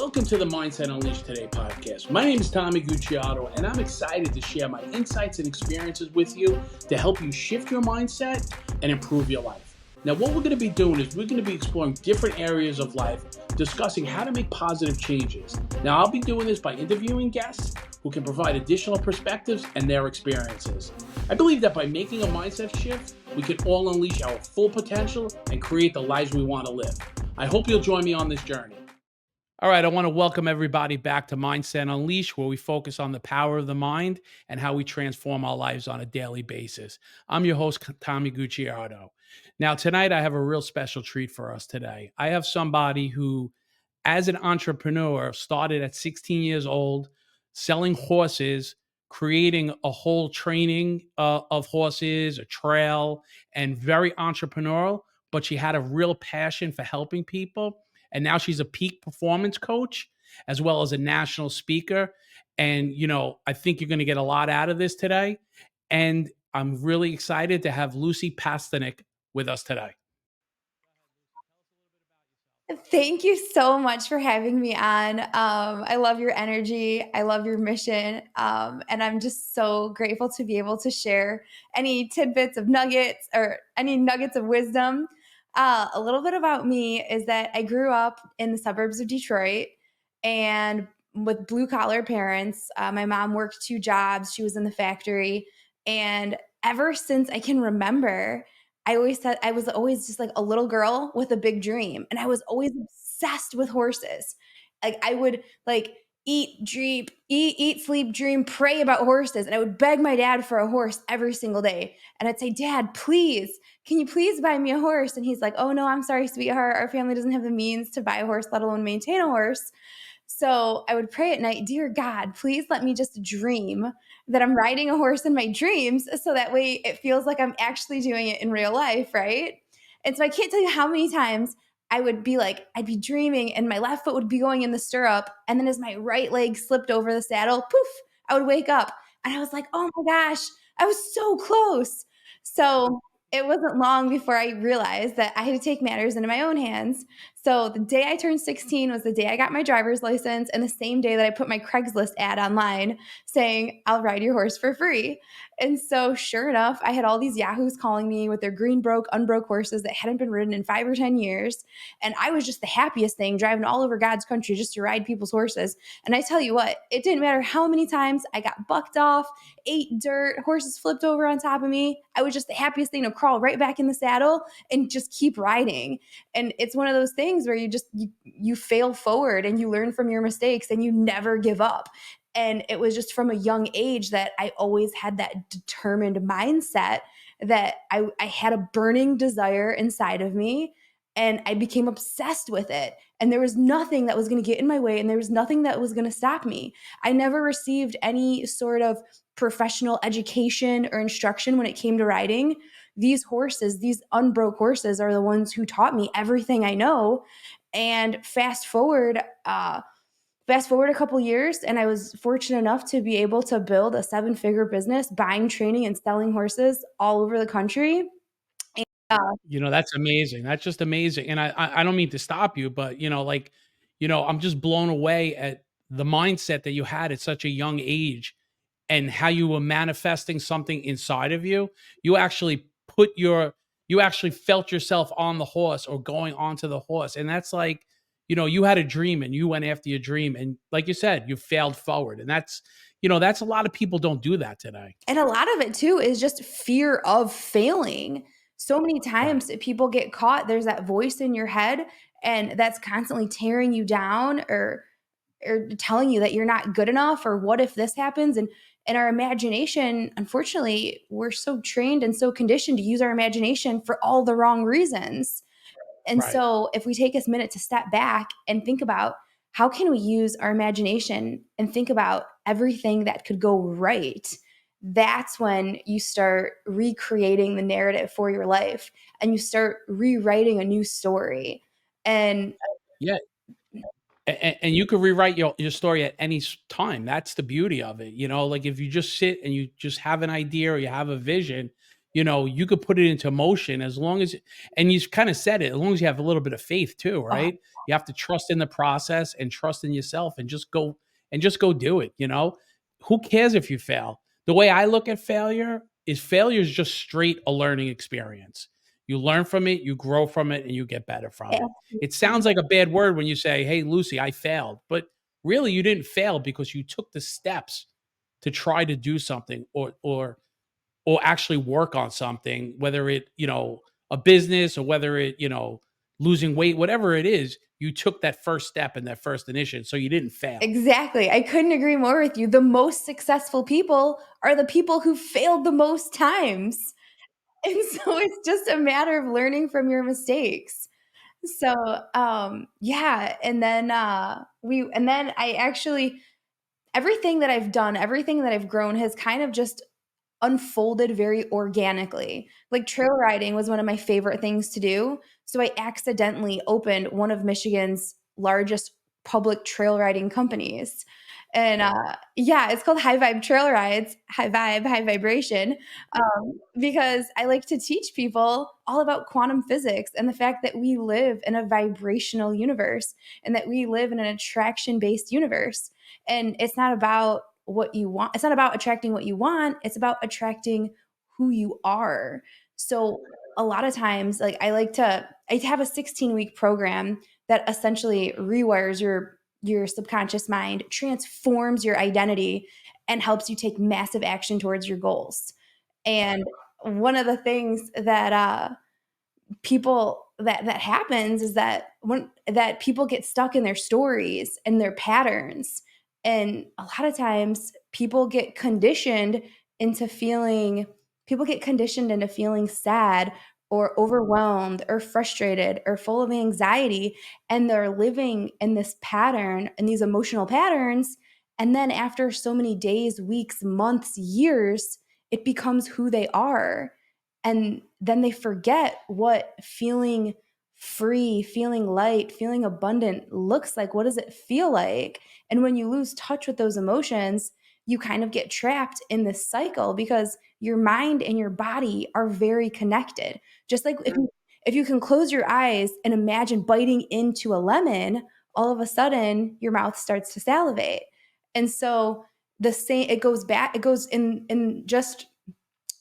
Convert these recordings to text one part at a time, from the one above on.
Welcome to the Mindset Unleashed Today podcast. My name is Tommy Gucciardo, and I'm excited to share my insights and experiences with you to help you shift your mindset and improve your life. Now, what we're going to be doing is we're going to be exploring different areas of life, discussing how to make positive changes. Now, I'll be doing this by interviewing guests who can provide additional perspectives and their experiences. I believe that by making a mindset shift, we can all unleash our full potential and create the lives we want to live. I hope you'll join me on this journey. All right, I want to welcome everybody back to Mindset Unleashed, where we focus on the power of the mind and how we transform our lives on a daily basis. I'm your host, Tommy Gucciardo. Now, tonight I have a real special treat for us today. I have somebody who, as an entrepreneur, started at 16 years old, selling horses, creating a whole training of horses, a trail, and very entrepreneurial, but she had a real passion for helping people. And now she's a peak performance coach as well as a national speaker. And, I think you're going to get a lot out of this today. And I'm really excited to have Lucie Ptasznik with us today. Thank you so much for having me on. I love your energy. I love your mission. And I'm just so grateful to be able to share any tidbits of nuggets or any nuggets of wisdom. A little bit about me is that I grew up in the suburbs of Detroit and with blue collar parents. My mom worked 2 jobs. She was in the factory. And ever since I can remember, I always said I was always just like a little girl with a big dream. And I was always obsessed with horses. Like I would like eat, sleep, dream, pray about horses. And I would beg my dad for a horse every single day. And I'd say, Dad, please, can you please buy me a horse? And he's like, oh no, I'm sorry, sweetheart. Our family doesn't have the means to buy a horse, let alone maintain a horse. So I would pray at night, dear God, please let me just dream that I'm riding a horse in my dreams. So that way it feels like I'm actually doing it in real life. Right. And so I can't tell you how many times I would be like, I'd be dreaming and my left foot would be going in the stirrup. And then as my right leg slipped over the saddle, poof, I would wake up. And I was like, oh my gosh, I was so close. So it wasn't long before I realized that I had to take matters into my own hands. So the day I turned 16 was the day I got my driver's license, and the same day that I put my Craigslist ad online saying, I'll ride your horse for free. And so sure enough, I had all these yahoos calling me with their green broke, unbroke horses that hadn't been ridden in 5 or 10 years. And I was just the happiest thing driving all over God's country just to ride people's horses. And I tell you what, it didn't matter how many times I got bucked off, ate dirt, horses flipped over on top of me. I was just the happiest thing to crawl right back in the saddle and just keep riding. And it's one of those things where you fail forward and you learn from your mistakes and you never give up. And it was just from a young age that I always had that determined mindset that I had a burning desire inside of me, and I became obsessed with it. And there was nothing that was going to get in my way, and there was nothing that was going to stop me. I never received any sort of professional education or instruction when it came to riding. These horses, these unbroke horses, are the ones who taught me everything I know. And fast forward a couple years, and I was fortunate enough to be able to build a 7-figure business buying, training, and selling horses all over the country. Uh, That's amazing. That's just amazing. And I don't mean to stop you, but I'm just blown away at the mindset that you had at such a young age and how you were manifesting something inside of you. You actually you actually felt yourself on the horse or going onto the horse. And that's like, you had a dream and you went after your dream. And like you said, you failed forward. And that's a lot of people don't do that today. and a lot of it too is just fear of failing. So many Right. times people get caught. There's that voice in your head, and that's constantly tearing you down or telling you that you're not good enough or what if this happens. And our imagination, unfortunately, we're so trained and so conditioned to use our imagination for all the wrong reasons. And Right. so if we take this minute to step back and think about how can we use our imagination and think about everything that could go right, that's when you start recreating the narrative for your life and you start rewriting a new story. And Yeah. And you could rewrite your story at any time. That's the beauty of it. Like if you just sit and you just have an idea or you have a vision, you could put it into motion as long as, and you kind of said it, as long as you have a little bit of faith too, Oh, right? You have to trust in the process and trust in yourself and just go do it. Who cares if you fail? The way I look at failure is just straight a learning experience. You learn from it, you grow from it, and you get better from it. It sounds absolutely. like a bad word when you say, "Hey, Lucy, I failed," but really, you didn't fail because you took the steps to try to do something or actually work on something, whether a business or whether losing weight, whatever it is, you took that first step and that first initiative. So you didn't fail. Exactly. I couldn't agree more with you. The most successful people are the people who failed the most times. And so it's just a matter of learning from your mistakes. So, yeah, and then I actually everything that I've done, everything that I've grown has kind of just unfolded very organically. Like trail riding was one of my favorite things to do. So I accidentally opened one of Michigan's largest public trail riding companies. And yeah, it's called High Vibe Trail Rides, high vibe, high vibration, because I like to teach people all about quantum physics and the fact that we live in a vibrational universe and that we live in an attraction based universe. And it's not about what you want. It's not about attracting what you want. It's about attracting who you are. So a lot of times, like I have a 16-week program that essentially rewires your subconscious mind, transforms your identity, and helps you take massive action towards your goals. And one of the things that people that happens is that when that people get stuck in their stories and their patterns, and a lot of times into feeling people get conditioned into feeling sad or overwhelmed or frustrated or full of anxiety, and they're living in this pattern and these emotional patterns, and then after so many days, weeks, months, years, it becomes who they are, and then they forget what feeling free, feeling light, feeling abundant looks like. What does it feel like? And when you lose touch with those emotions, you kind of get trapped in this cycle because your mind and your body are very connected. Just like if you can close your eyes and imagine biting into a lemon, all of a sudden your mouth starts to salivate. And so the same it goes back, it goes in just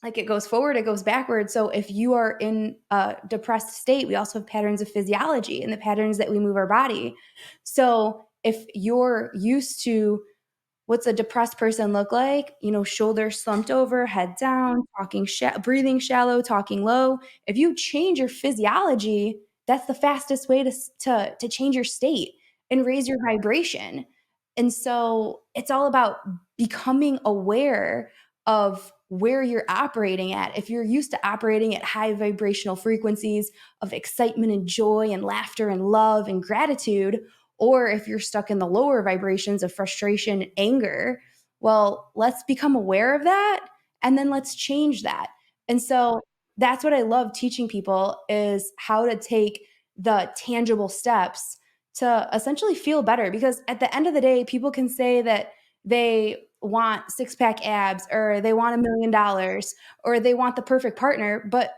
like it goes forward, it goes backward. So if you are in a depressed state, we also have patterns of physiology and the patterns that we move our body. So if you're used to what's a depressed person look like? Shoulders slumped over, head down, breathing shallow, talking low. If you change your physiology, that's the fastest way to change your state and raise your vibration. And so it's all about becoming aware of where you're operating at. If you're used to operating at high vibrational frequencies of excitement and joy and laughter and love and gratitude, or if you're stuck in the lower vibrations of frustration and anger, well, let's become aware of that and then let's change that. And so that's what I love teaching people is how to take the tangible steps to essentially feel better, because at the end of the day, people can say that they want six-pack abs or they want $1 million or they want the perfect partner, but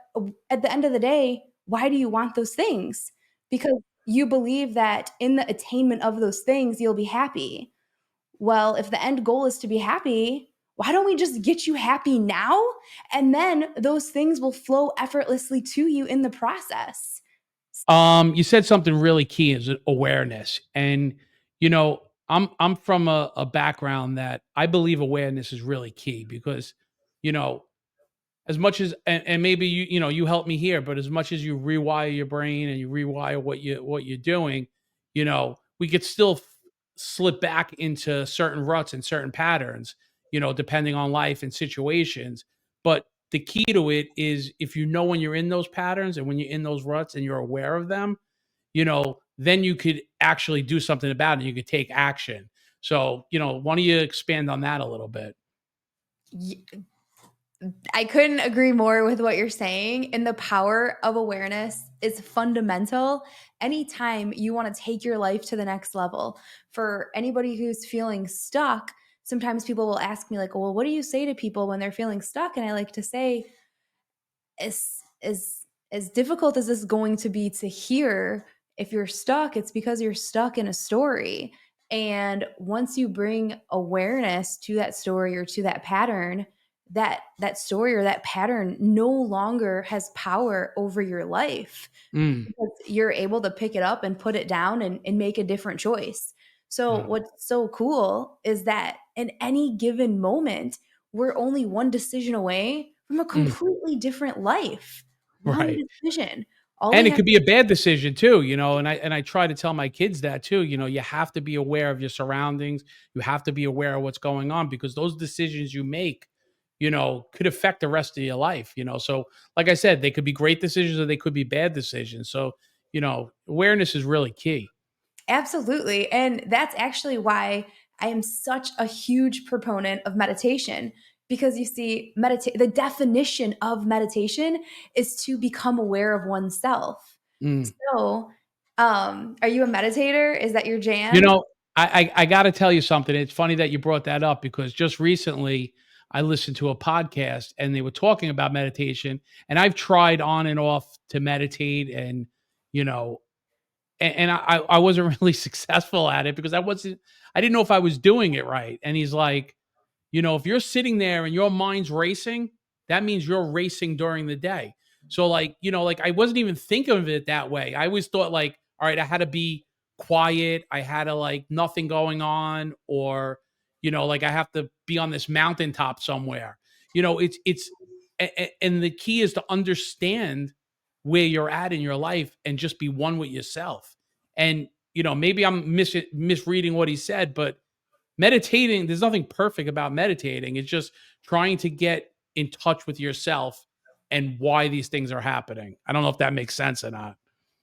at the end of the day, why do you want those things? Because you believe that in the attainment of those things, you'll be happy. Well, if the end goal is to be happy, why don't we just get you happy now? And then those things will flow effortlessly to you in the process. You said something really key is awareness. And, I'm from a background that I believe awareness is really key because, you know, as much as and maybe you help me here, but as much as you rewire your brain and you rewire what you're doing, we could still slip back into certain ruts and certain patterns, depending on life and situations. But the key to it is if you know when you're in those patterns and when you're in those ruts and you're aware of them, then you could actually do something about it. You could take action. So, why don't you expand on that a little bit? I couldn't agree more with what you're saying. And the power of awareness is fundamental anytime you want to take your life to the next level. For anybody who's feeling stuck, sometimes people will ask me, like, well, what do you say to people when they're feeling stuck? And I like to say, as difficult as this is going to be to hear, if you're stuck, it's because you're stuck in a story. And once you bring awareness to that story or to that pattern, that story or that pattern no longer has power over your life, Mm, because you're able to pick it up and put it down and make a different choice. So yeah. what's so cool is that in any given moment, we're only one decision away from a Mm, completely different life. One right. decision. All And we it have could be a bad decision too, and I try to tell my kids that too, you have to be aware of your surroundings. You have to be aware of what's going on because those decisions you make, could affect the rest of your life. So like I said, they could be great decisions or they could be bad decisions. So, awareness is really key. Absolutely. And that's actually why I am such a huge proponent of meditation, because you see, the definition of meditation is to become aware of oneself. Mm. So, are you a meditator? Is that your You jam? know, I gotta tell you something. It's funny that you brought that up because just recently I listened to a podcast and they were talking about meditation, and I've tried on and off to meditate and, you know, and I wasn't really successful at it because I didn't know if I was doing it right. And he's like, if you're sitting there and your mind's racing, that means you're racing during the day. So like I wasn't even thinking of it that way. I always thought like, all right, I had to be quiet. I had to like nothing going on, or like I have to be on this mountaintop somewhere. And the key is to understand where you're at in your life and just be one with yourself. And maybe I'm misreading what he said, but meditating, there's nothing perfect about meditating. It's just trying to get in touch with yourself and why these things are happening. I don't know if that makes sense or not.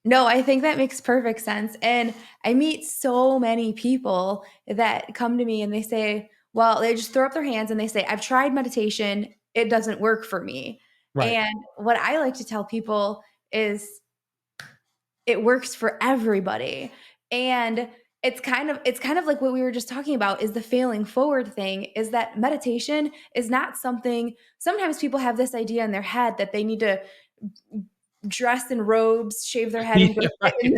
No, I think that makes perfect sense. And I meet so many people that come to me and they say, well, they just throw up their hands and they say, I've tried meditation, it doesn't work for me. Right. And what I like to tell people is it works for everybody. And it's kind of like what we were just talking about, is the failing forward thing, is that meditation is not something. Sometimes people have this idea in their head that they need to dress in robes, shave their head, and go Yeah, sit right.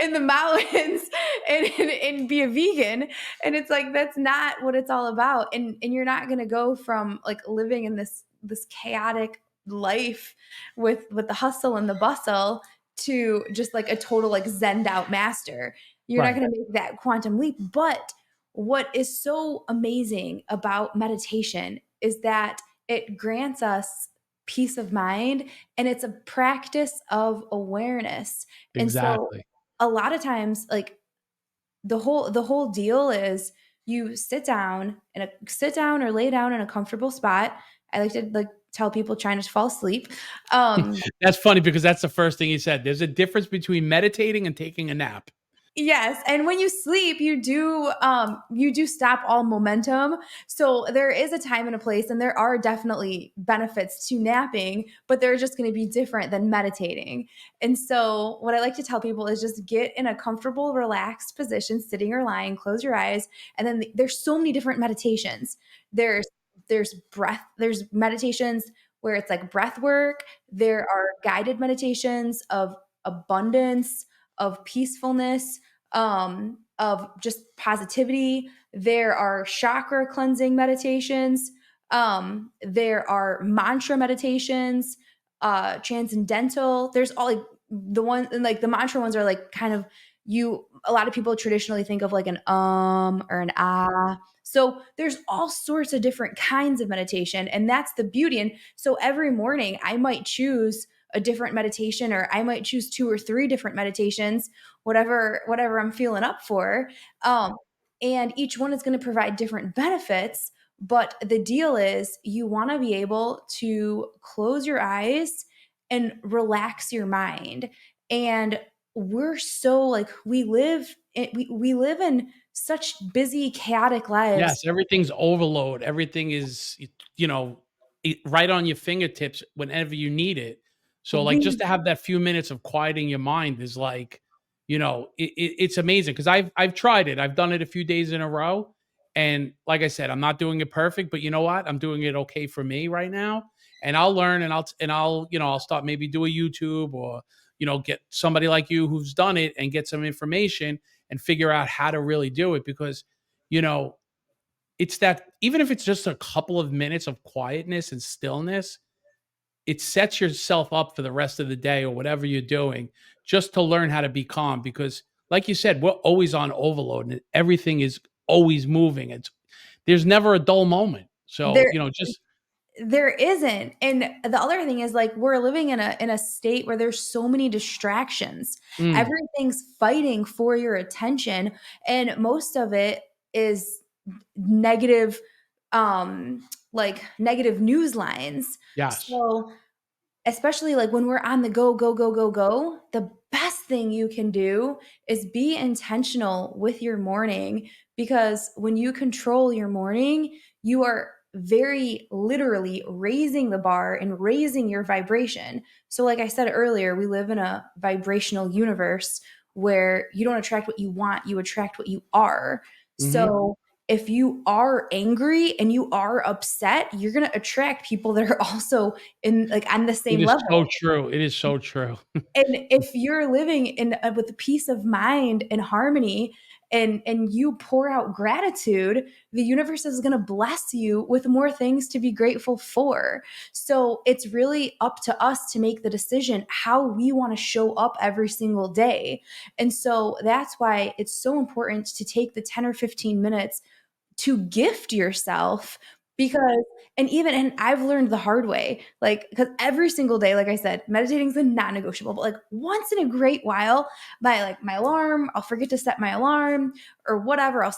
in the mountains and be a vegan. And it's like that's not what it's all about. And you're not gonna go from like living in this chaotic life with the hustle and the bustle to just like a total like zened out master. You're not Right. gonna make that quantum leap. But what is so amazing about meditation is that it grants us peace of mind, and it's a practice of awareness. And so Exactly. a lot of times, like, the whole deal is you sit down or lay down in a comfortable spot. I like to like tell people trying to fall asleep. um That's funny because that's the first thing he said. There's a difference between meditating and taking a nap. Yes, and when you sleep, you do stop all momentum. So there is a time and a place, and there are definitely benefits to napping, but they're just going to be different than meditating. And so what I like to tell people is just get in a comfortable, relaxed position, sitting or lying, close your eyes, and then there's so many different meditations. There's meditations where it's like breath work. There are guided meditations of abundance, of peacefulness, of just positivity. There are chakra cleansing meditations. There are mantra meditations, transcendental. There's all like the one, and like the mantra ones are like kind of a lot of people traditionally think of like an or an ah. So there's all sorts of different kinds of meditation, and that's the beauty. And so every morning I might choose a different meditation, or I might choose two or three different meditations, whatever I'm feeling up for. Um, and each one is going to provide different benefits. But the deal is, you want to be able to close your eyes and relax your mind. And we're so like we live in such busy, chaotic lives. Yes, everything's overload. Everything is, right on your fingertips whenever you need it. So, like, just We to have that few minutes of quieting your mind is like, it's amazing because I've tried it. I've done it a few days in a row, and like I said, I'm not doing it perfect, but you know what? I'm doing it okay for me right now. and I'll learn, and I'll I'll start, maybe do a YouTube, or get somebody like you who's done it and get some information and figure out how to really do it, because you know it's that, even if it's just a couple of minutes of quietness and stillness, it sets yourself up for the rest of the day or whatever you're doing, just to learn how to be calm. Because like you said, we're always on overload and everything is always moving. There's never a dull moment. So, There just there isn't. And the other thing is, like, we're living in a state where there's so many distractions. mm, Everything's fighting for your attention, and most of it is negative, like negative news lines. yes. So especially like when we're on the go, go, go, go, go, the best thing you can do is be intentional with your morning, because when you control your morning, you are very literally raising the bar and raising your vibration. So, like I said earlier, we live in a vibrational universe where you don't attract what you want, you attract what you are. Hmm. So, if you are angry and you are upset, you're going to attract people that are also in like on the It same is so level. true. It is so true. And if you're living in with a peace of mind and harmony, and you pour out gratitude, the universe is going to bless you with more things to be grateful for. So it's really up to us to make the decision how we want to show up every single day. And so that's why it's so important to take the 10 or 15 minutes to gift yourself, because and I've learned the hard way, like, because every single day, like I said, meditating is a non-negotiable, but like once in a great while, my alarm, I'll forget to set my alarm or whatever else,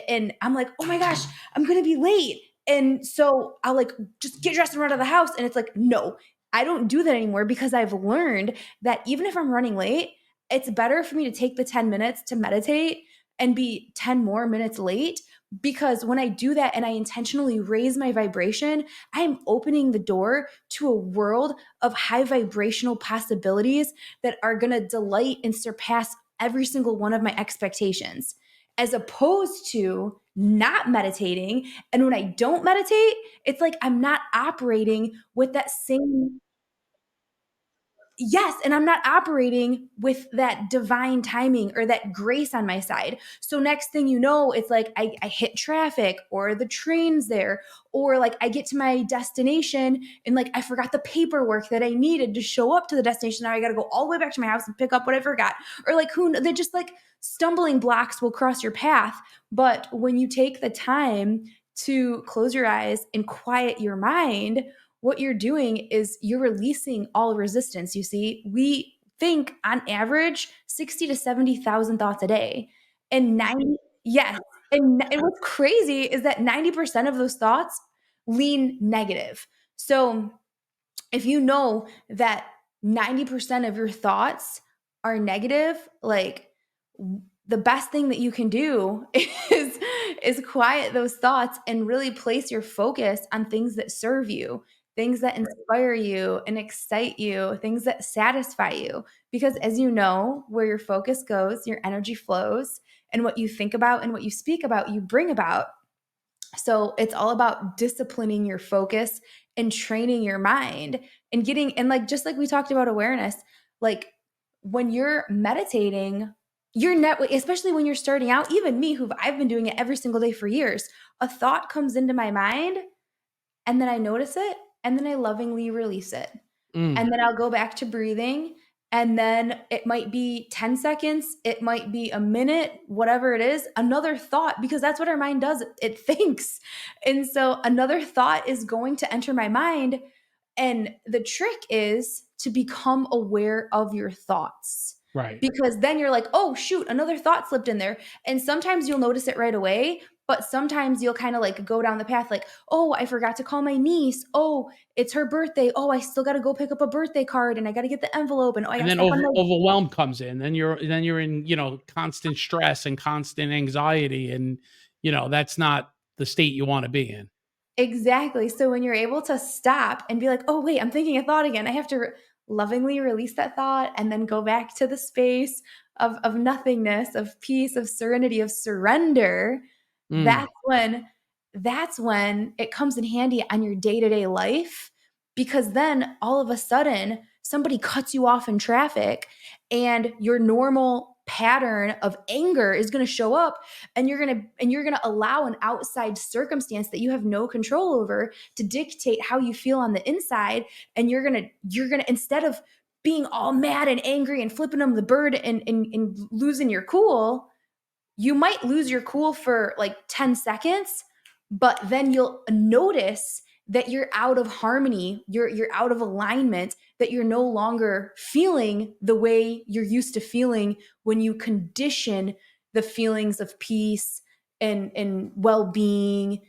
and I'm like, oh my gosh, I'm gonna be late. And so I'll like just get dressed and run out of the house, and it's like, no, I don't do that anymore, because I've learned that even if I'm running late, it's better for me to take the 10 minutes to meditate and be 10 more minutes late, because when I do that and I intentionally raise my vibration, I'm opening the door to a world of high vibrational possibilities that are going to delight and surpass every single one of my expectations, as opposed to not meditating. And when I don't meditate, it's like I'm not operating with that same. Yes, and I'm not operating with that divine timing or that grace on my side. So next thing you know, it's like I hit traffic, or the train's there, or like I get to my destination and like I forgot the paperwork that I needed to show up to the destination. Now I got to go all the way back to my house and pick up what I forgot. Or like they're just like stumbling blocks will cross your path. But when you take the time to close your eyes and quiet your mind, what you're doing is you're releasing all resistance. You see, we think on average 60 to 70,000 thoughts a day. And 90, yes. And what's crazy is that 90% of those thoughts lean negative. So if you know that 90% of your thoughts are negative, like, the best thing that you can do is quiet those thoughts and really place your focus on things that serve you, things that inspire you and excite you, things that satisfy you. Because as you know, where your focus goes, your energy flows, and what you think about and what you speak about, you bring about. So it's all about disciplining your focus and training your mind and getting, and like, just like we talked about awareness, like when you're meditating, you're net, especially when you're starting out, even me, I've been doing it every single day for years, a thought comes into my mind, and then I notice it, and then I lovingly release it. Mm, And then I'll go back to breathing. And then it might be 10 seconds, it might be a minute, whatever it is, another thought, because that's what our mind does. It thinks. And so another thought is going to enter my mind. And the trick is to become aware of your thoughts. right. Because then you're like, oh, shoot, another thought slipped in there. And sometimes you'll notice it right away. But sometimes you'll kind of like go down the path like, oh, I forgot to call my niece. Oh, it's her birthday. Oh, I still got to go pick up a birthday card, and I got to get the envelope, and oh, I got And to then step on my. overwhelm comes in. Then you're in, constant stress and constant anxiety, and that's not the state you want to be in. Exactly. So when you're able to stop and be like, oh, wait, I'm thinking a thought again, I have to lovingly release that thought and then go back to the space of nothingness, of peace, of serenity, of surrender. Mm, That's when that's when it comes in handy on your day-to-day life. because then all of a sudden somebody cuts you off in traffic and your normal pattern of anger is going to show up, and you're going to allow an outside circumstance that you have no control over to dictate how you feel on the inside. And you're going to instead of being all mad and angry and flipping them the bird and losing your cool, you might lose your cool for like 10 seconds, but then you'll notice that you're out of harmony, you're out of alignment, that you're no longer feeling the way you're used to feeling when you condition the feelings of peace and well-being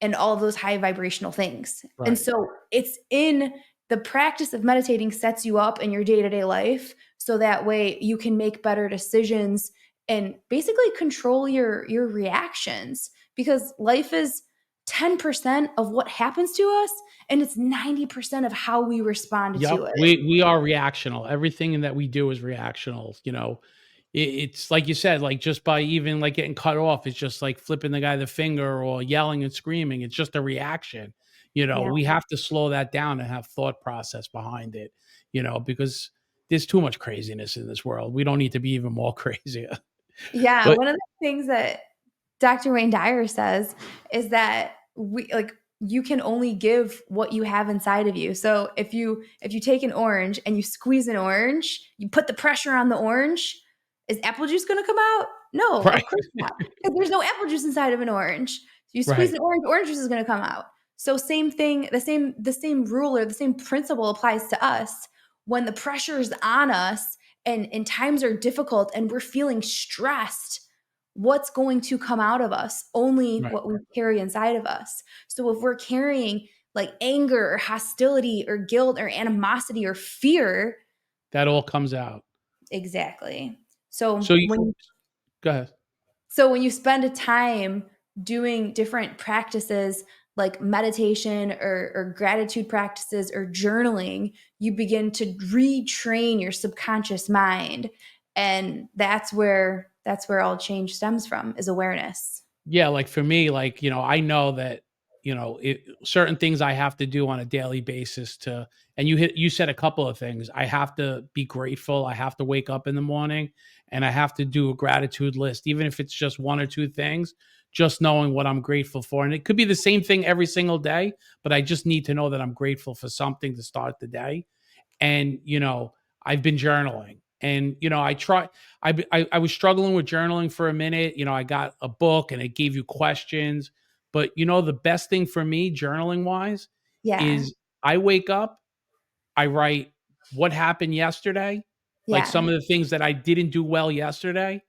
and all of those high vibrational things. And Right. so it's in the practice of meditating sets you up in your day-to-day life so that way you can make better decisions and basically control your reactions, because life is 10% of what happens to us and it's 90% of how we respond Yep. to it. We are reactional. Everything that we do is reactional. It's like you said, like just by even like getting cut off, it's just like flipping the guy the finger or yelling and screaming. It's just a reaction. Yeah. We have to slow that down and have thought process behind it, because there's too much craziness in this world. We don't need to be even more crazier. Yeah, But one of the things that Dr. Wayne Dyer says is that we like you can only give what you have inside of you. So if you take an orange and you squeeze an orange, you put the pressure on the orange, is apple juice going to come out? No, right, of course not. Because there's no apple juice inside of an orange. So you squeeze right, an orange, orange juice is going to come out. So same thing, the same rule or the same principle applies to us. When the pressure is on us and times are difficult and we're feeling stressed, what's going to come out of us? Only right. what we carry inside of us. So if we're carrying like anger or hostility or guilt or animosity or fear, That all comes out. exactly. So So you when go ahead. so when you spend a time doing different practices like meditation or gratitude practices or journaling, you begin to retrain your subconscious mind. And that's where all change stems from, is awareness. Yeah, like for me, like, I know that, certain things I have to do on a daily basis and you said a couple of things. I have to be grateful. I have to wake up in the morning and I have to do a gratitude list, even if it's just one or two things, just knowing what I'm grateful for. And it could be the same thing every single day, but I just need to know that I'm grateful for something to start the day. And I've been journaling, and I was struggling with journaling for a minute. I got a book and it gave you questions, but the best thing for me journaling wise Yeah. is I wake up, I write what happened yesterday, like some Yeah. of the things that I didn't do well yesterday,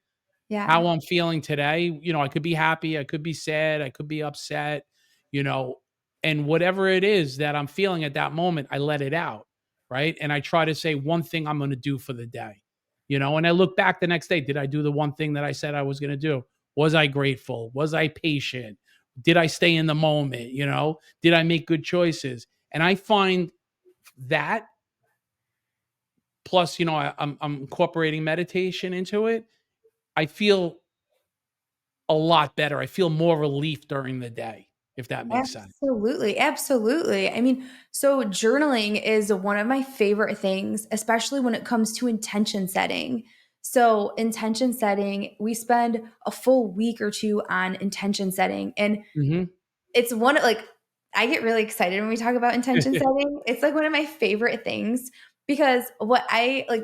Yeah. how I'm feeling today. I could be happy, I could be sad, I could be upset, you know, and whatever it is that I'm feeling at that moment, I let it out. Right. And I try to say one thing I'm going to do for the day, and I look back the next day. Did I do the one thing that I said I was going to do? Was I grateful? Was I patient? Did I stay in the moment? Did I make good choices? And I find that plus, I'm incorporating meditation into it. I feel a lot better. I feel more relief during the day, if that makes sense. Absolutely. Absolutely. I mean, so journaling is one of my favorite things, especially when it comes to intention setting. So, intention setting, we spend a full week or two on intention setting. And Mhm. it's one like I get really excited when we talk about intention setting. It's like one of my favorite things because what I like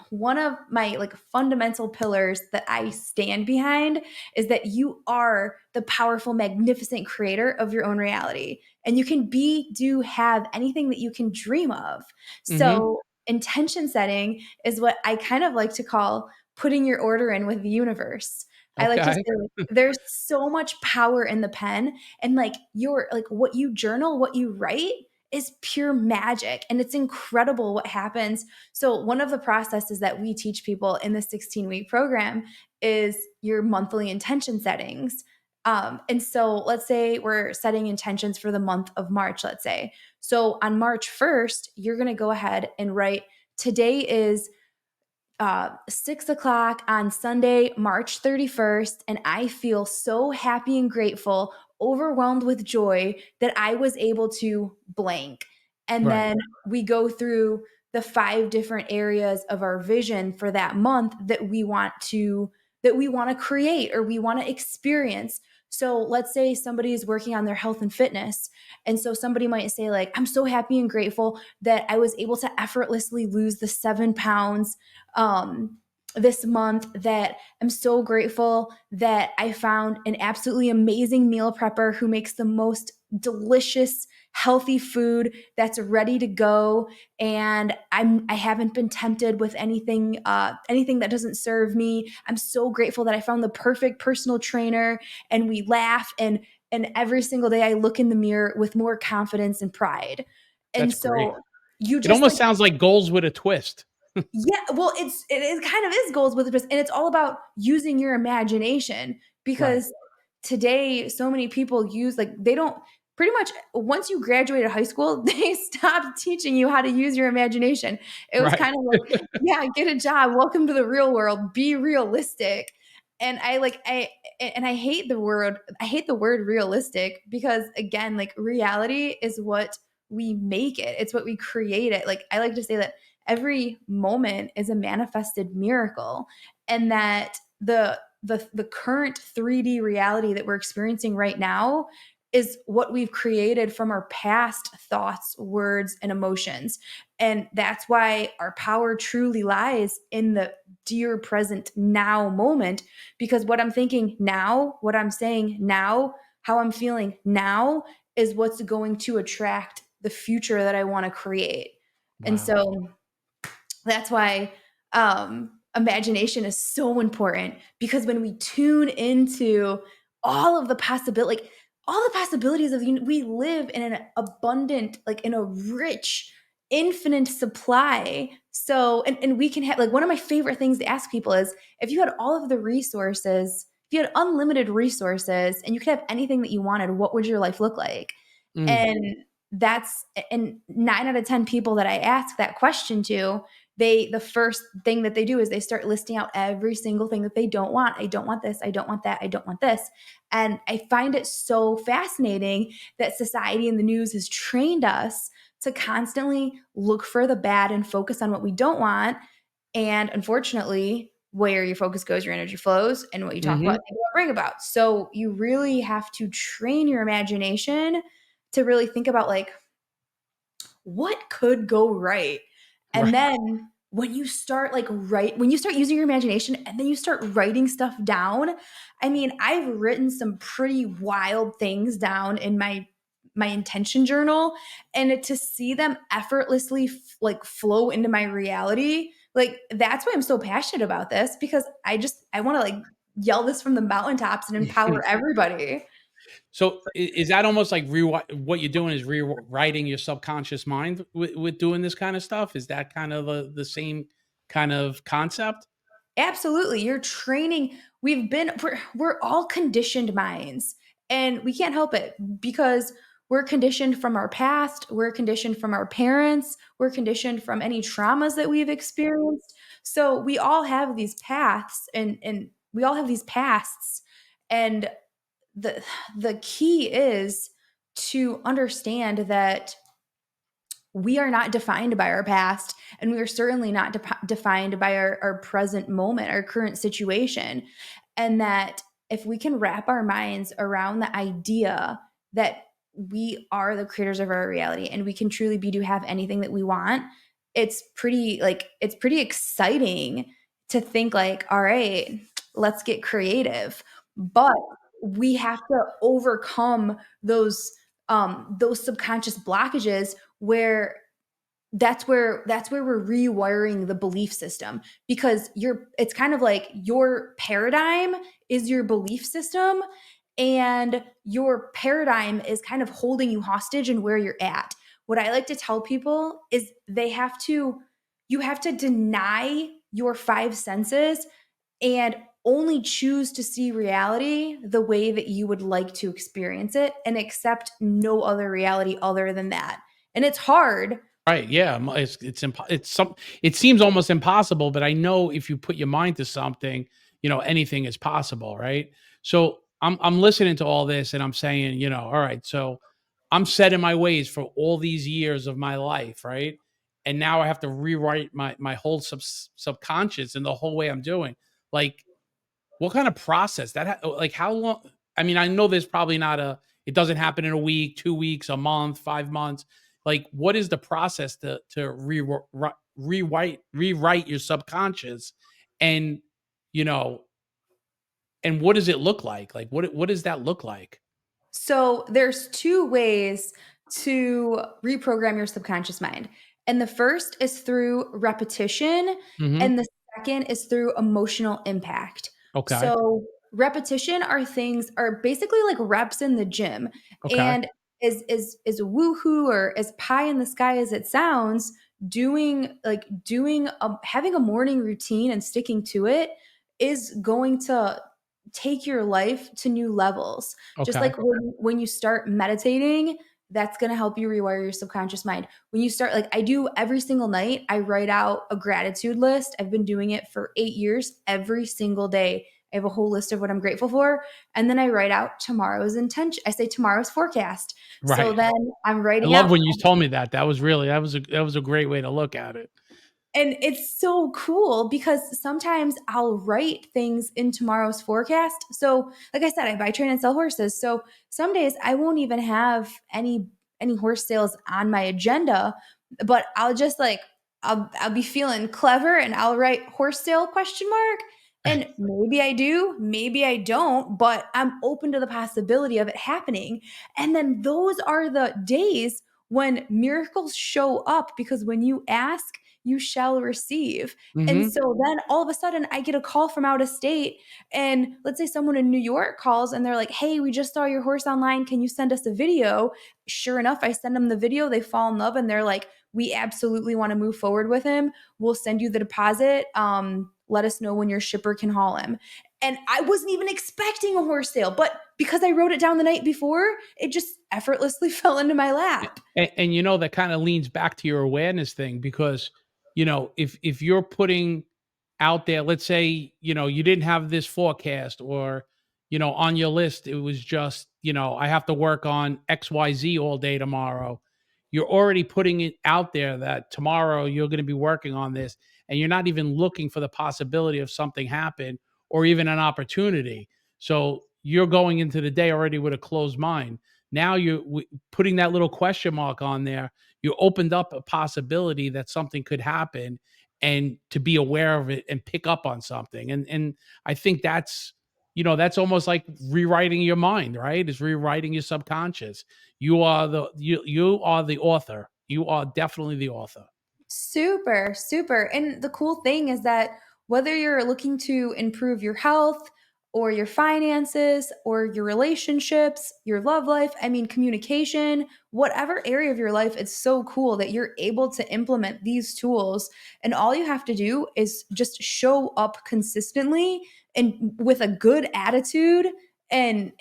one of my like fundamental pillars that I stand behind is that you are the powerful, magnificent creator of your own reality. And you can be, do, have anything that you can dream of. Mhm. So, intention setting is what I kind of like to call putting your order in with the universe. I like to say Okay. like, there's so much power in the pen, and like your like what you journal, what you write is pure magic, and it's incredible what happens. So one of the processes that we teach people in the 16-week program is your monthly intention settings. And so let's say we're setting intentions for the month of March, let's say. So on March 1st, you're going to go ahead and write, today is 6 o'clock on Sunday, March 31st, and I feel so happy and grateful, overwhelmed with joy that I was able to blank. And Right. then we go through the 5 different areas of our vision for that month that we want to create or we want to experience. So let's say somebody is working on their health and fitness. And so somebody might say, like, I'm so happy and grateful that I was able to effortlessly lose the 7 pounds this month, that I'm so grateful that I found an absolutely amazing meal prepper who makes the most delicious, healthy food that's ready to go, and I haven't been tempted with anything that doesn't serve me. I'm so grateful that I found the perfect personal trainer, and we laugh, and every single day I look in the mirror with more confidence and pride. And That's great. so you It just almost like, sounds like goals with a twist. yeah, well, it kind of is goals with a twist, and it's all about using your imagination, Right. because today so many people use, like, they don't, pretty much once you graduated high school, they stopped teaching you how to use your imagination. It was Right. kind of like, yeah, get a job, welcome to the real world, be realistic. And I hate the word realistic, because again, like, reality is what we make it. It's what we create it. Like, I like to say that every moment is a manifested miracle, and that the current 3D reality that we're experiencing right now is what we've created from our past thoughts, words, and emotions. And that's why our power truly lies in the dear present now moment, because what I'm thinking now, what I'm saying now, how I'm feeling now is what's going to attract the future that I want to create. And Wow. so that's why imagination is so important, because when we tune into all of the possibility, like, all the possibilities of we live in an abundant, like, in a rich, infinite supply. So, and we can have, like, one of my favorite things to ask people is, if you had all of the resources, if you had unlimited resources and you could have anything that you wanted, what would your life look like? Mm. And that's, and 9 out of 10 people that I ask that question to, the first thing that they do is they start listing out every single thing that they don't want. I don't want this, I don't want that, I don't want this. And I find it so fascinating that society and the news has trained us to constantly look for the bad and focus on what we don't want. And unfortunately, where your focus goes, your energy flows, and what you talk about, Mhm. you bring about. So you really have to train your imagination to really think about, like, what could go right? And Right. then when you start using your imagination and then you start writing stuff down, I mean, I've written some pretty wild things down in my intention journal, and to see them effortlessly like flow into my reality, like, that's why I'm so passionate about this, because I want to, like, yell this from the mountaintops and empower everybody. So is that almost like what you're doing is rewriting your subconscious mind with doing this kind of stuff? Is that kind of the same kind of concept? Absolutely. You're training. We're all conditioned minds, and we can't help it, because we're conditioned from our past, we're conditioned from our parents, we're conditioned from any traumas that we've experienced. So we all have these paths, and we all have these pasts, and the the key is to understand that we are not defined by our past, and we are certainly not defined by our present moment, our current situation. And that if we can wrap our minds around the idea that we are the creators of our reality and we can truly be to have anything that we want, it's pretty exciting to think, like, all right, let's get creative. But we have to overcome those subconscious blockages, where that's where we're rewiring the belief system, because it's kind of like your paradigm is your belief system, and your paradigm is kind of holding you hostage and where you're at. What I like to tell people is you have to deny your 5 senses and only choose to see reality the way that you would like to experience it, and accept no other reality other than that. And it's hard. Right, yeah, it seems almost impossible, but I know if you put your mind to something, anything is possible, right? So I'm listening to all this and I'm saying, all right, so I'm set in my ways for all these years of my life, right? And now I have to rewrite my whole subconscious and the whole way I'm doing. Like, what kind of process like how long? I mean, I know there's probably not it doesn't happen in a week, 2 weeks, a month, 5 months. Like, what is the process to rewrite your subconscious, and you know, and what does it look like? Like, what does that look like? So there's two ways to reprogram your subconscious mind. And the first is through repetition, Hmm. and the second is through emotional impact. Okay. So repetition are basically like reps in the gym. Okay. And is woohoo or as pie in the sky as it sounds, having a morning routine and sticking to it is going to take your life to new levels. Just Okay. like when you start meditating, that's going to help you rewire your subconscious mind. When you start, like I do every single night, I write out a gratitude list. I've been doing it for 8 years every single day. I have a whole list of what I'm grateful for. And then I write out tomorrow's intention. I say tomorrow's forecast. So Right. then I'm I writing love out. when you told me that. That was a great way to look at it. And it's so cool because sometimes I'll write things in tomorrow's forecast. So, like I said, I buy, train, and sell horses. So some days I won't even have any horse sales on my agenda, but I'll just like I'll be feeling clever and I'll write horse sale question mark. And maybe I do, maybe I don't, but I'm open to the possibility of it happening. And then those are the days when miracles show up because when you ask, you shall receive. And Hmm. so then all of a sudden I get a call from out of state. And let's say someone in New York calls and they're like, hey, we just saw your horse online. Can you send us a video? Sure enough, I send them the video. They fall in love and they're like, we absolutely want to move forward with him. We'll send you the deposit. Let us know when your shipper can haul him. And I wasn't even expecting a horse sale, but because I wrote it down the night before, it just effortlessly fell into my lap. And that kind of leans back to your awareness thing, because if you're putting out there, let's say, you didn't have this forecast, or on your list it was just, I have to work on XYZ all day tomorrow. You're already putting it out there that tomorrow you're going to be working on this, and you're not even looking for the possibility of something happen, or even an opportunity. So you're going into the day already with a closed mind. Now putting that little question mark on there, you opened up a possibility that something could happen, and to be aware of it and pick up on something. And I think that's almost like rewriting your mind, right? Is rewriting your subconscious. You are the author. You are definitely the author. Super, super. And the cool thing is that whether you're looking to improve your health or your finances or your relationships, your love life, I mean, communication, whatever area of your life, it's so cool that you're able to implement these tools. And all you have to do is just show up consistently and with a good attitude and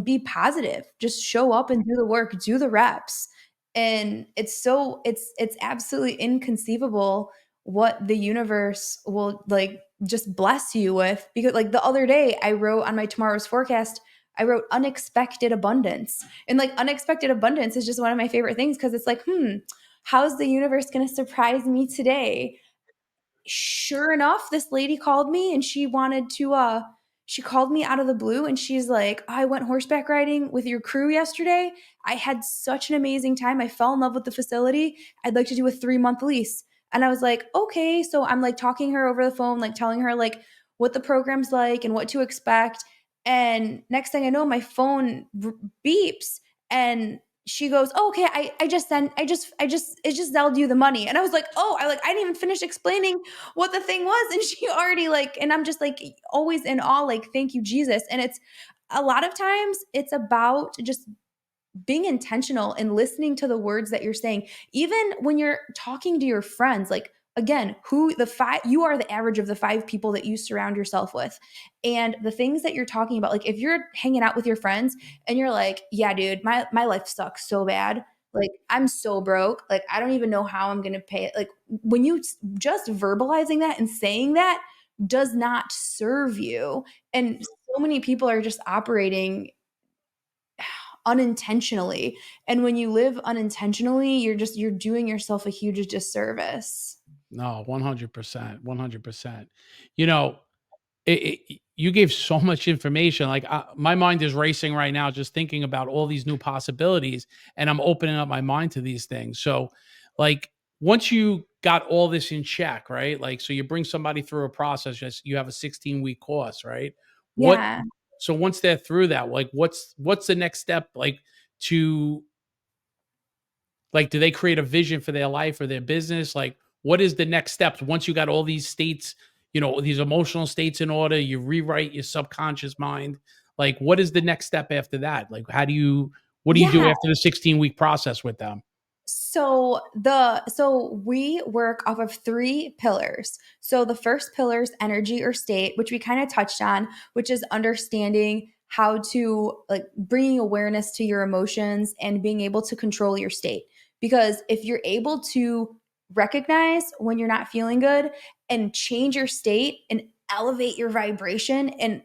be positive. Just show up and do the work, do the reps. And it's absolutely inconceivable what the universe will like just bless you with. Because like the other day I wrote on my tomorrow's forecast, I wrote unexpected abundance. And like unexpected abundance is just one of my favorite things because it's like, how's the universe going to surprise me today? Sure enough, this lady called me and she called me out of the blue and she's like, I went horseback riding with your crew yesterday. I had such an amazing time. I fell in love with the facility. I'd like to do a 3-month lease. And I was like, okay. So I'm like talking her over the phone, like telling her like what the program's like and what to expect. And next thing I know, my phone beeps and she goes, oh, okay, I just sent, it just Zelled you the money. And I was like, oh, I didn't even finish explaining what the thing was. And she already like, and I'm just like always in awe, like, thank you, Jesus. And it's a lot of times it's about just being intentional and listening to the words that you're saying, even when you're talking to your friends. Like, again, you are the average of the 5 people that you surround yourself with. And the things that you're talking about, like if you're hanging out with your friends and you're like, yeah, dude, my life sucks so bad. Like, I'm so broke. Like, I don't even know how I'm going to pay it. Like, when you just verbalizing that and saying that does not serve you. And so many people are just operating unintentionally. And when you live unintentionally, you're doing yourself a huge disservice. No, 100%, 100%. You know, you gave so much information. Like my mind is racing right now, just thinking about all these new possibilities, and I'm opening up my mind to these things. So, like, once you got all this in check, right? Like, so you bring somebody through a process. Just you have a 16-week course, right? What? Yeah. So once they're through that, like, what's the next step? Like to like, do they create a vision for their life or their business? Like, what is the next steps once you got all these states, these emotional states in order? You rewrite your subconscious mind. Like, what is the next step after that? Like, what do you do Yeah. after the 16-week process with them? So we work off of three pillars. So the first pillar is energy or state, which we kind of touched on, which is understanding how to like bringing awareness to your emotions and being able to control your state. Because if you're able to recognize when you're not feeling good and change your state and elevate your vibration, and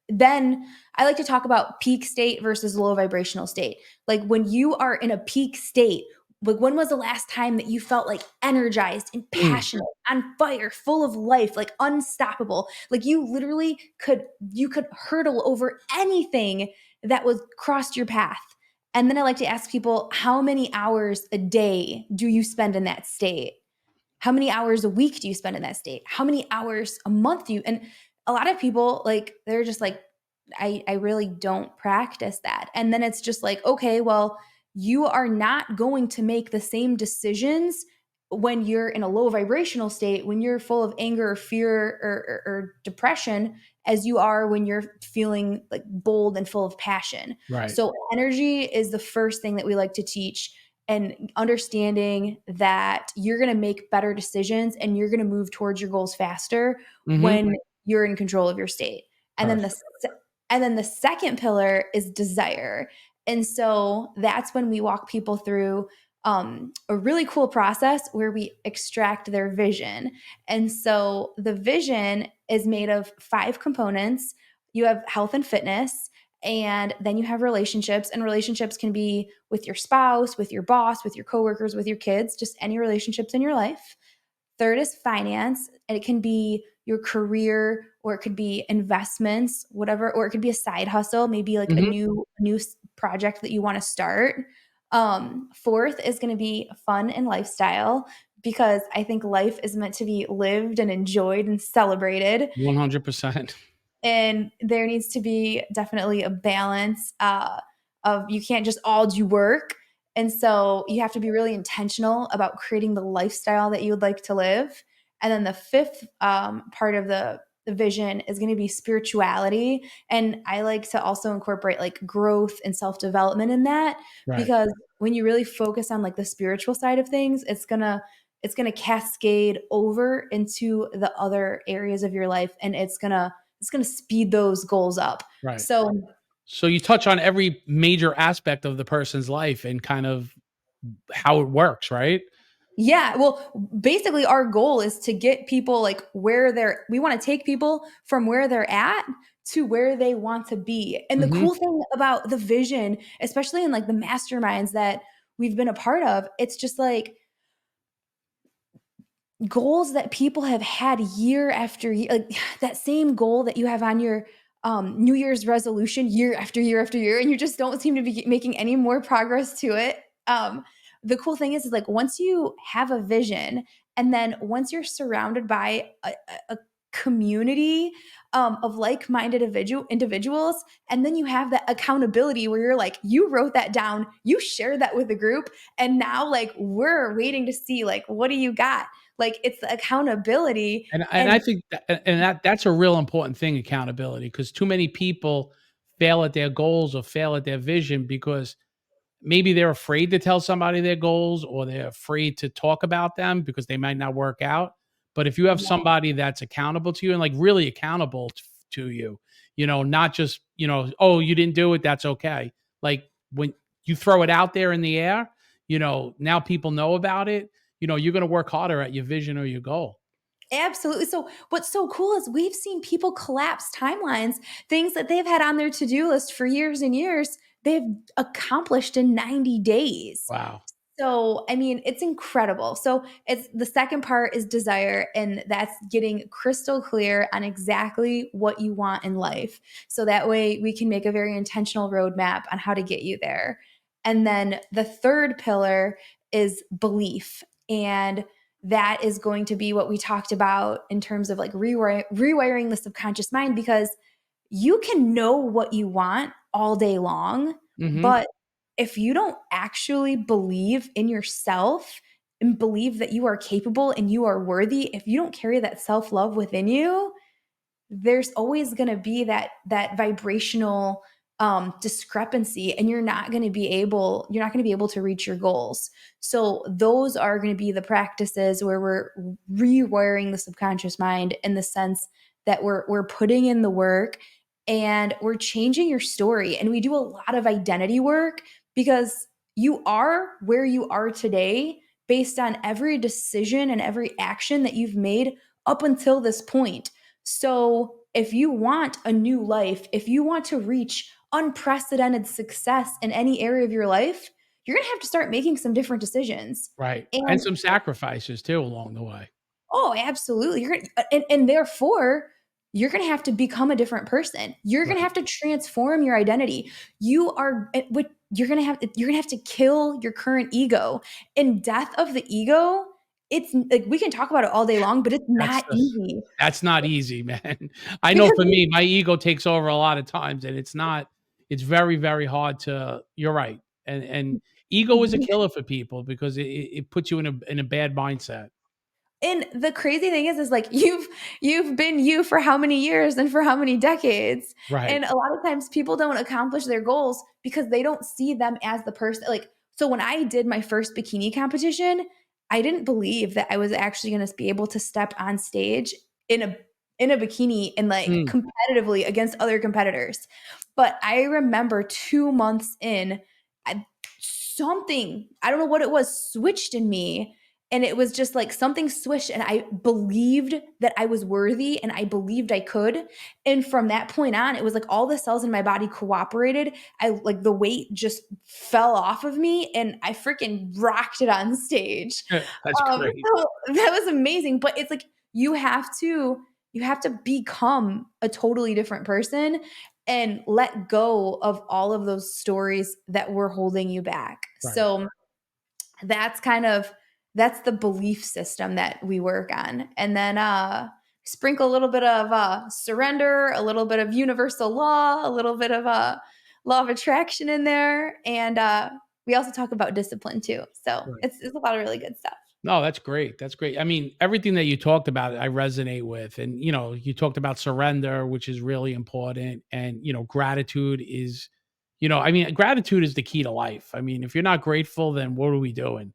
then I like to talk about peak state versus low vibrational state. Like when you are in a peak state, like when was the last time that you felt like energized and Mm, passionate, on fire, full of life, like unstoppable? Like you literally could hurdle over anything that was crossed your path. And then I like to ask people, how many hours a day do you spend in that state? How many hours a week do you spend in that state? How many hours a month do you? And a lot of people like they're just like, I really don't practice that. And then it's just like, okay, well, you are not going to make the same decisions when you're in a low vibrational state, when you're full of anger or fear or depression, as you are when you're feeling like bold and full of passion. right. So energy is the first thing that we like to teach, and understanding that you're going to make better decisions and you're going to move towards your goals faster Hmm. when you're in control of your state. And then Perfect. the second pillar is desire. And so that's when we walk people through a really cool process where we extract their vision. And so the vision is made of 5 components. You have health and fitness, and then you have relationships, and relationships can be with your spouse, with your boss, with your coworkers, with your kids, just any relationships in your life. Third is finance, and it can be your career, or it could be investments, whatever, or it could be a side hustle, maybe like a Hmm. new project that you want to start. Fourth is going to be fun and lifestyle, because I think life is meant to be lived and enjoyed and celebrated, 100%. and there needs to be definitely a balance of you can't just all do work. And so you have to be really intentional about creating the lifestyle that you would like to live. And then the fifth part of the vision is going to be spirituality, and I like to also incorporate like growth and self-development in that, Right. because when you really focus on like the spiritual side of things, it's gonna cascade over into the other areas of your life, and it's gonna speed those goals up. Right. So So you touch on every major aspect of the person's life and kind of how it works, right? yeah, well, basically our goal is to get people like we want to take people from where they're at to where they want to be. And the Hmm. cool thing about the vision, especially in like the masterminds that we've been a part of, it's just like goals that people have had year after year, like that same goal that you have on your New Year's resolution year after year after year, and you just don't seem to be making any more progress to it. The cool thing is like once you have a vision, and then once you're surrounded by a community of like-minded individuals, and then you have that accountability where you're like, you wrote that down, you shared that with the group, and now like we're waiting to see like what do you got. Like it's the accountability. And I And think that's a real important thing, accountability, because too many people fail at their goals or fail at their vision because maybe they're afraid to tell somebody their goals, or they're afraid to talk about them because they might not work out. But if you have yeah, somebody that's accountable to you and like really accountable to you, not just, oh, you didn't do it, that's okay. Like when you throw it out there in the air, now people know about it, you're going to work harder at your vision or your goal. absolutely. So what's so cool is we've seen people collapse timelines, things that they've had on their to-do list for years and years they've accomplished in 90 days. Wow. So, I mean, it's incredible. So, it's the second part is desire, and that's getting crystal clear on exactly what you want in life. So that way we can make a very intentional roadmap on how to get you there. And then the third pillar is belief. And that is going to be what we talked about in terms of like rewiring the subconscious mind, because you can know what you want all day long, Hmm. but if you don't actually believe in yourself and believe that you are capable and you are worthy, if you don't carry that self-love within you, there's always going to be that vibrational discrepancy, and you're not going to be able to reach your goals. So those are going to be the practices where we're rewiring the subconscious mind, in the sense that we're putting in the work and we're changing your story. And we do a lot of identity work, because you are where you are today based on every decision and every action that you've made up until this point. So, if you want a new life, if you want to reach unprecedented success in any area of your life, you're going to have to start making some different decisions. Right. And And some sacrifices too along the way. oh, absolutely. And therefore, you're going to have to become a different person. You're going to Right. have to transform your identity. You're going to have to kill your current ego. And death of the ego, it's like we can talk about it all day long, but it's That's not the easy. That's not easy, man. I know Because for me, my ego takes over a lot of times, and it's very, very hard to you're right. And ego is a killer for people because it puts you in a bad mindset. And the crazy thing is like you've been you for how many years and for how many decades. Right. And a lot of times people don't accomplish their goals because they don't see them as the person. Like, so when I did my first bikini competition, I didn't believe that I was actually going to be able to step on stage in a bikini and like Mm. competitively against other competitors. But I remember 2 months in, something, I don't know what it was, switched in me, and it was just like something switched, and I believed that I was worthy and I believed I could. And from that point on, it was like all the cells in my body cooperated. I like the weight just fell off of me and I freaking rocked it on stage. That's great. So that was amazing. But it's like you have to become a totally different person and let go of all of those stories that were holding you back. Right. So that's that's the belief system that we work on. And then sprinkle a little bit of surrender, a little bit of universal law, a little bit of law of attraction in there, and we also talk about discipline too. So Right. it's a lot of really good stuff. No, that's great. That's great. I mean, everything that you talked about, I resonate with. And, you talked about surrender, which is really important. And, gratitude is, I mean, gratitude is the key to life. I mean, if you're not grateful, then what are we doing?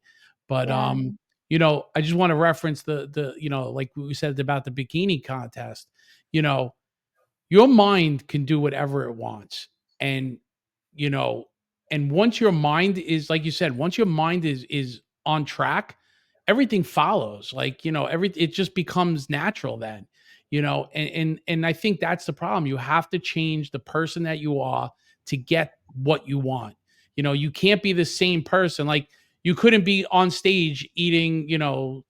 But, Yeah. I just want to reference like we said about the bikini contest, you know, your mind can do whatever it wants. And, you know, and once your mind is, like you said, once your mind is on track, everything follows. Like, it just becomes natural then, and I think that's the problem. You have to change the person that you are to get what you want. You can't be the same person. Like you couldn't be on stage eating, you know,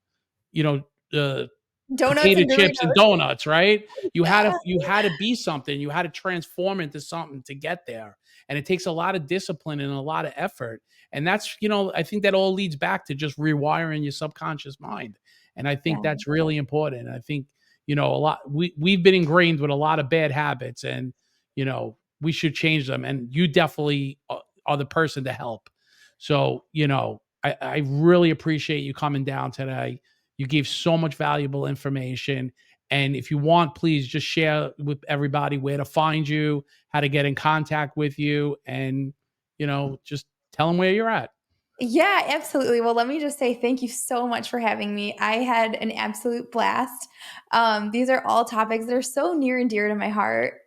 uh, Donuts potato and chips and Doritos. donuts, right? You had to Yeah. you had to be something. You had to transform into something to get there. And it takes a lot of discipline and a lot of effort. And that's, I think that all leads back to just rewiring your subconscious mind. And I think Yeah. that's really important. And I think, a lot we've been ingrained with a lot of bad habits and, we should change them. And you definitely are the person to help. So, I really appreciate you coming down today. You gave so much valuable information. And if you want, please just share with everybody where to find you, how to get in contact with you, and, just tell them where you're at. Yeah, absolutely. Well, let me just say thank you so much for having me. I had an absolute blast. These are all topics that are so near and dear to my heart.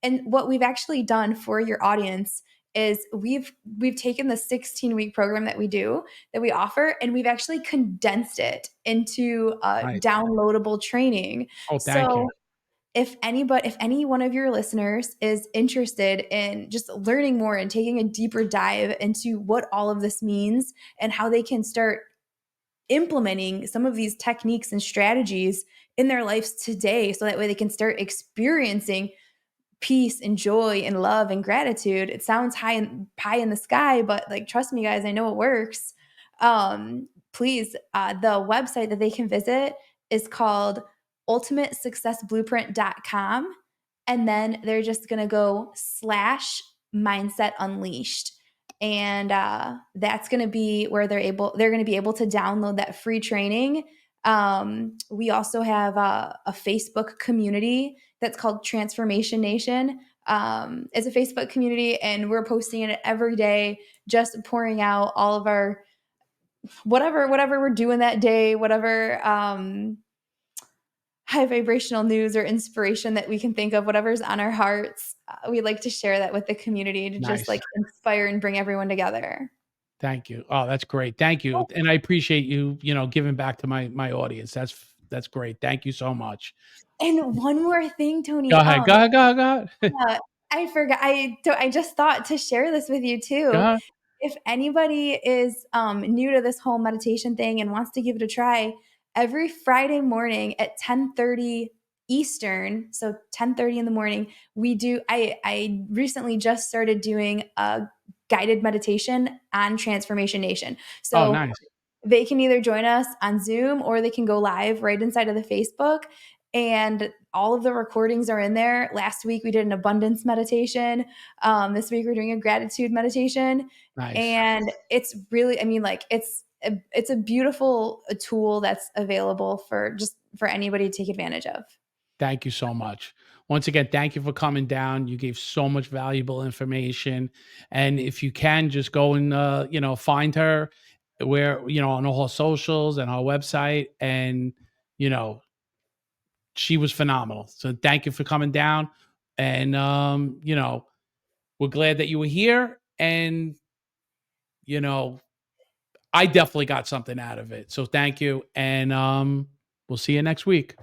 And what we've actually done for your audience is we've taken the 16-week program that we offer, and we've actually condensed it into Nice. downloadable training. Oh, thank you. So if any one of your listeners is interested in just learning more and taking a deeper dive into what all of this means and how they can start implementing some of these techniques and strategies in their lives today, so that way they can start experiencing peace and joy and love and gratitude. It sounds high in the sky, but like, trust me, guys, I know it works. Please, the website that they can visit is called ultimatesuccessblueprint.com. And then they're just going to go slash mindset unleashed. And that's going to be where they're going to be able to download that free training. We also have a Facebook community that's called Transformation Nation. It's a Facebook community, and we're posting it every day, just pouring out all of our whatever we're doing that day, whatever high vibrational news or inspiration that we can think of, whatever's on our hearts. We like to share that with the community to just Nice. like inspire and bring everyone together. Thank you. Oh, that's great. Thank you. And I appreciate you, giving back to my audience. That's great. Thank you so much. And one more thing, Go Tony. ahead. Go ahead. Go ahead. Go ahead. I forgot. I just thought to share this with you Go too. ahead. If anybody is new to this whole meditation thing and wants to give it a try, every Friday morning at 10:30 Eastern, so 10:30 in the morning, we do. I recently just started doing a guided meditation on Transformation Nation. Oh, So nice. they can either join us on Zoom or they can go live right inside of the Facebook. And all of the recordings are in there. Last week we did an abundance meditation. This week we're doing a gratitude meditation. Nice. And it's really, I mean, like it's a beautiful tool that's available for anybody to take advantage of. Thank you so much. Once again, thank you for coming down. You gave so much valuable information. And if you can, just go and find her where, on all her socials and her website. And, you know, she was phenomenal. So thank you for coming down. And we're glad that you were here. And, you know, I definitely got something out of it. So thank you. And we'll see you next week.